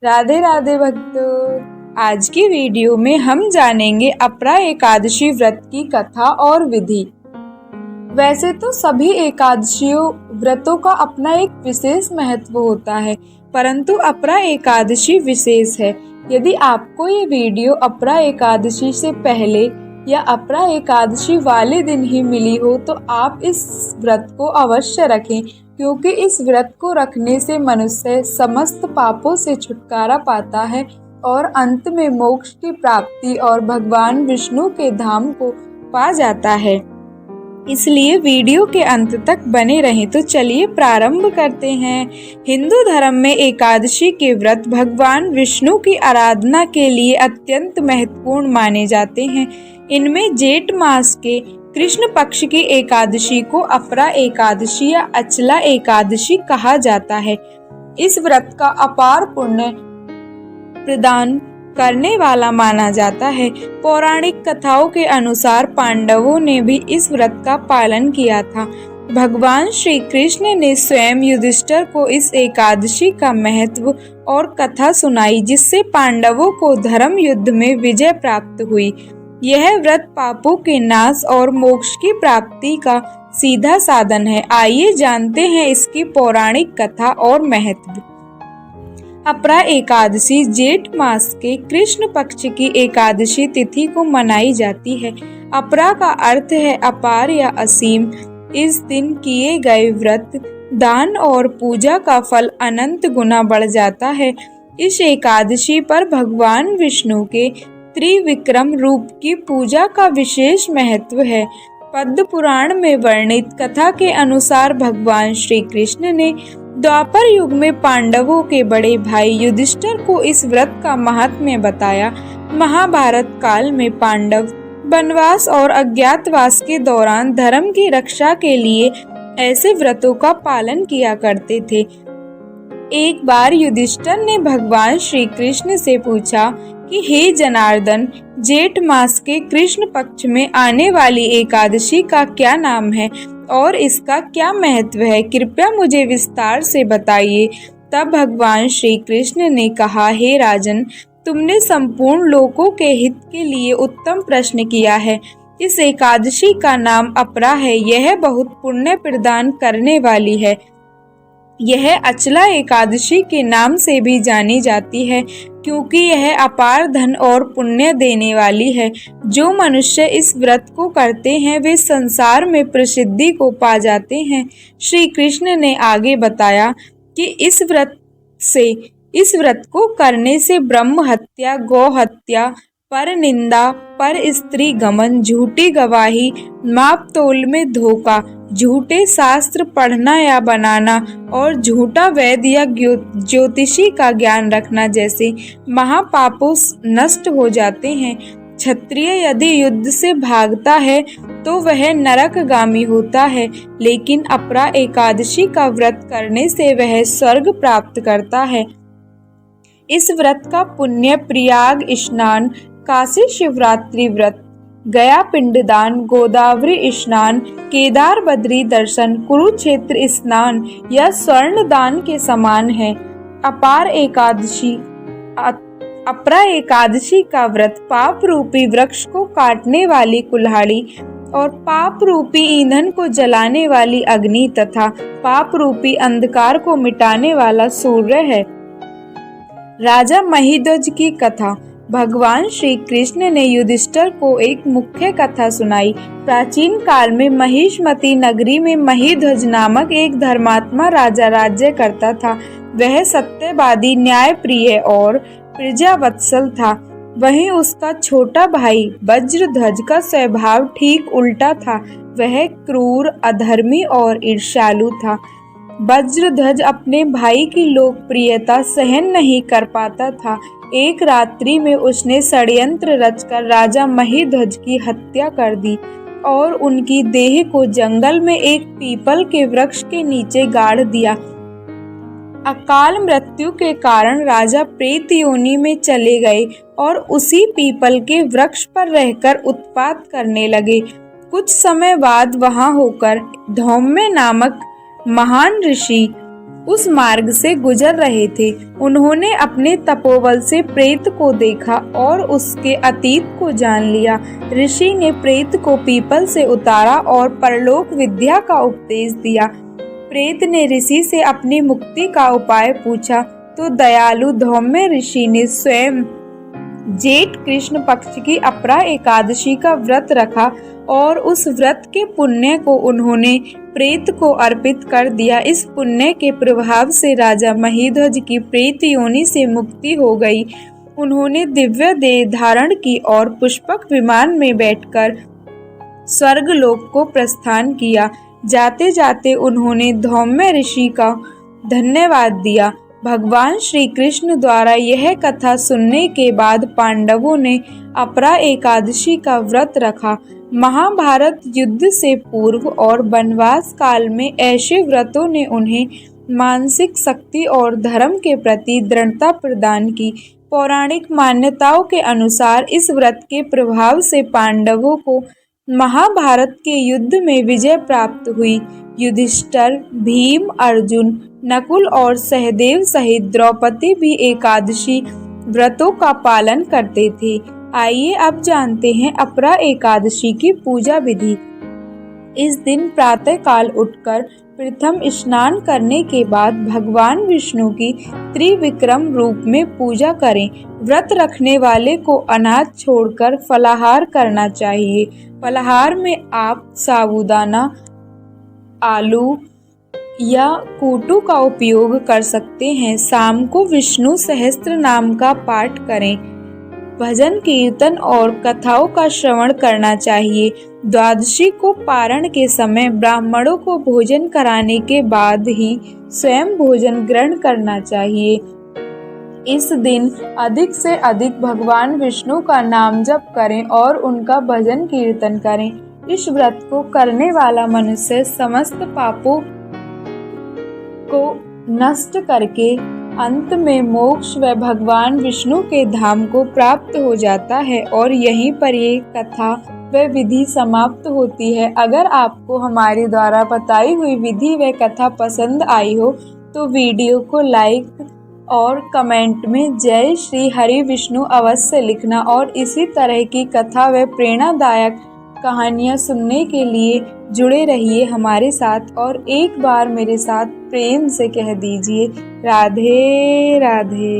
राधे राधे भक्तों। आज की वीडियो में हम जानेंगे अपरा एकादशी व्रत की कथा और विधि। वैसे तो सभी एकादशियों व्रतों का अपना एक विशेष महत्व होता है, परंतु अपरा एकादशी विशेष है। यदि आपको ये वीडियो अपरा एकादशी से पहले या अपरा एकादशी वाले दिन ही मिली हो तो आप इस व्रत को अवश्य रखें, क्योंकि इस व्रत को रखने से मनुष्य समस्त पापों से छुटकारा पाता है और अंत में मोक्ष की प्राप्ति और भगवान विष्णु के धाम को पा जाता है। इसलिए वीडियो के अंत तक बने रहें। तो चलिए प्रारंभ करते हैं। हिंदू धर्म में एकादशी के व्रत भगवान विष्णु की आराधना के लिए अत्यंत महत्वपूर्ण माने जाते हैं। इनमें जेठ मास के कृष्ण पक्ष की एकादशी को अपरा एकादशी या अचला एकादशी कहा जाता है। इस व्रत का अपार पुण्य प्रदान करने वाला माना जाता है। पौराणिक कथाओं के अनुसार पांडवों ने भी इस व्रत का पालन किया था। भगवान श्री कृष्ण ने स्वयं युधिष्ठिर को इस एकादशी का महत्व और कथा सुनाई, जिससे पांडवों को धर्म युद्ध में विजय प्राप्त हुई। यह व्रत पापों के नाश और मोक्ष की प्राप्ति का सीधा साधन है। आइए जानते हैं इसकी पौराणिक कथा और महत्व। अपरा एकादशी जेठ मास के कृष्ण पक्ष की एकादशी तिथि को मनाई जाती है। अपरा का अर्थ है अपार या असीम। इस दिन किए गए व्रत, दान और पूजा का फल अनंत गुना बढ़ जाता है। इस एकादशी पर भगवान विष्णु के त्रिविक्रम रूप की पूजा का विशेष महत्व है। पद्म पुराण में वर्णित कथा के अनुसार भगवान श्री कृष्ण ने द्वापर युग में पांडवों के बड़े भाई युधिष्ठिर को इस व्रत का महात्म्य बताया। महाभारत काल में पांडव वनवास और अज्ञातवास के दौरान धर्म की रक्षा के लिए ऐसे व्रतों का पालन किया करते थे। एक बार युधिष्ठिर ने भगवान श्री कृष्ण से पूछा कि हे जनार्दन, जेठ मास के कृष्ण पक्ष में आने वाली एकादशी का क्या नाम है और इसका क्या महत्व है? कृपया मुझे विस्तार से बताइए। तब भगवान श्री कृष्ण ने कहा, हे राजन, तुमने संपूर्ण लोकों के हित के लिए उत्तम प्रश्न किया है। इस एकादशी का नाम अपरा है। यह बहुत पुण्य प्रदान करने वाली है। यह अचला एकादशी के नाम से भी जानी जाती है, क्योंकि यह अपार धन और पुण्य देने वाली है। जो मनुष्य इस व्रत को करते हैं वे संसार में प्रसिद्धि को पा जाते हैं। श्री कृष्ण ने आगे बताया कि इस व्रत को करने से ब्रह्म हत्या, गौ हत्या, पर निंदा, पर स्त्री गमन, झूठी गवाही, माप तोल में धोखा, झूठे शास्त्र पढ़ना या बनाना और झूठा वैद्य या ज्योतिषी का ज्ञान रखना जैसे महापापों नष्ट हो जाते हैं। क्षत्रिय यदि युद्ध से भागता है तो वह नरकगामी होता है, लेकिन अपरा एकादशी का व्रत करने से वह स्वर्ग प्राप्त करता है। इस व्रत का पुण्य प्रयाग स्नान, काशी शिवरात्रि व्रत, गया पिंडदान, गोदावरी स्नान, केदार बद्री दर्शन, कुरुक्षेत्र स्नान या स्वर्ण दान के समान है। अपरा एकादशी का व्रत पाप रूपी वृक्ष को काटने वाली कुल्हाड़ी और पाप रूपी ईंधन को जलाने वाली अग्नि तथा पाप रूपी अंधकार को मिटाने वाला सूर्य है। राजा महिध्वज की कथा। भगवान श्री कृष्ण ने युधिष्ठिर को एक मुख्य कथा सुनाई। प्राचीन काल में महिष्मती नगरी में महिध्वज नामक एक धर्मात्मा राजा राज्य करता था। वह सत्यवादी, न्यायप्रिय और प्रजावत्सल था। वहीं उसका छोटा भाई वज्रध्वज का स्वभाव ठीक उल्टा था। वह क्रूर, अधर्मी और ईर्ष्यालु था। वज्रध्वज अपने भाई की लोकप्रियता सहन नहीं कर पाता था। एक रात्रि में उसने षड्यंत्र रचकर राजा महिध्वज की हत्या कर दी और उनकी देह को जंगल में एक पीपल के वृक्ष के नीचे गाड़ दिया। अकाल मृत्यु के कारण राजा प्रेत योनि में चले गए और उसी पीपल के वृक्ष पर रहकर उत्पात करने लगे। कुछ समय बाद वहां होकर धौम्य नामक महान ऋषि उस मार्ग से गुजर रहे थे। उन्होंने अपने तपोबल से प्रेत को देखा और उसके अतीत को जान लिया। ऋषि ने प्रेत को पीपल से उतारा और परलोक विद्या का उपदेश दिया। प्रेत ने ऋषि से अपनी मुक्ति का उपाय पूछा तो दयालु धौम्य ऋषि ने स्वयं जेठ कृष्ण पक्ष की अपरा एकादशी का व्रत रखा और उस व्रत के पुण्य को उन्होंने प्रेत को अर्पित कर दिया। इस पुण्य के प्रभाव से राजा महीध्वज की प्रेत योनि से मुक्ति हो गई। उन्होंने दिव्य देह धारण की और पुष्पक विमान में बैठकर स्वर्गलोक को प्रस्थान किया। जाते जाते उन्होंने धौम्य ऋषि का धन्यवाद दिया। भगवान श्री कृष्ण द्वारा यह कथा सुनने के बाद पांडवों ने अपरा एकादशी का व्रत रखा। महाभारत युद्ध से पूर्व और वनवास काल में ऐसे व्रतों ने उन्हें मानसिक शक्ति और धर्म के प्रति दृढ़ता प्रदान की। पौराणिक मान्यताओं के अनुसार इस व्रत के प्रभाव से पांडवों को महाभारत के युद्ध में विजय प्राप्त हुई। युधिष्ठिर, भीम, अर्जुन, नकुल और सहदेव सहित द्रौपदी भी एकादशी व्रतों का पालन करते थे। आइए अब जानते हैं अपरा एकादशी की पूजा विधि। इस दिन प्रातः काल उठकर प्रथम स्नान करने के बाद भगवान विष्णु की त्रिविक्रम रूप में पूजा करें। व्रत रखने वाले को अनाज छोड़कर फलाहार करना चाहिए। फलाहार में आप साबूदाना, आलू या कूटू का उपयोग कर सकते हैं। शाम को विष्णु सहस्त्र नाम का पाठ करें। भजन, कीर्तन और कथाओं का श्रवण करना चाहिए। द्वादशी को पारण के समय ब्राह्मणों को भोजन कराने के बाद ही स्वयं भोजन ग्रहण करना चाहिए। इस दिन अधिक से अधिक भगवान विष्णु का नाम जप करें और उनका भजन कीर्तन करें। इस व्रत को करने वाला मनुष्य समस्त पापों को नष्ट करके अंत में मोक्ष व भगवान विष्णु के धाम को प्राप्त हो जाता है। और यहीं पर ये कथा व विधि समाप्त होती है। अगर आपको हमारे द्वारा बताई हुई विधि व कथा पसंद आई हो तो वीडियो को लाइक और कमेंट में जय श्री हरि विष्णु अवश्य लिखना। और इसी तरह की कथा व प्रेरणादायक कहानियाँ सुनने के लिए जुड़े रहिए हमारे साथ। और एक बार मेरे साथ प्रेम से कह दीजिए राधे राधे।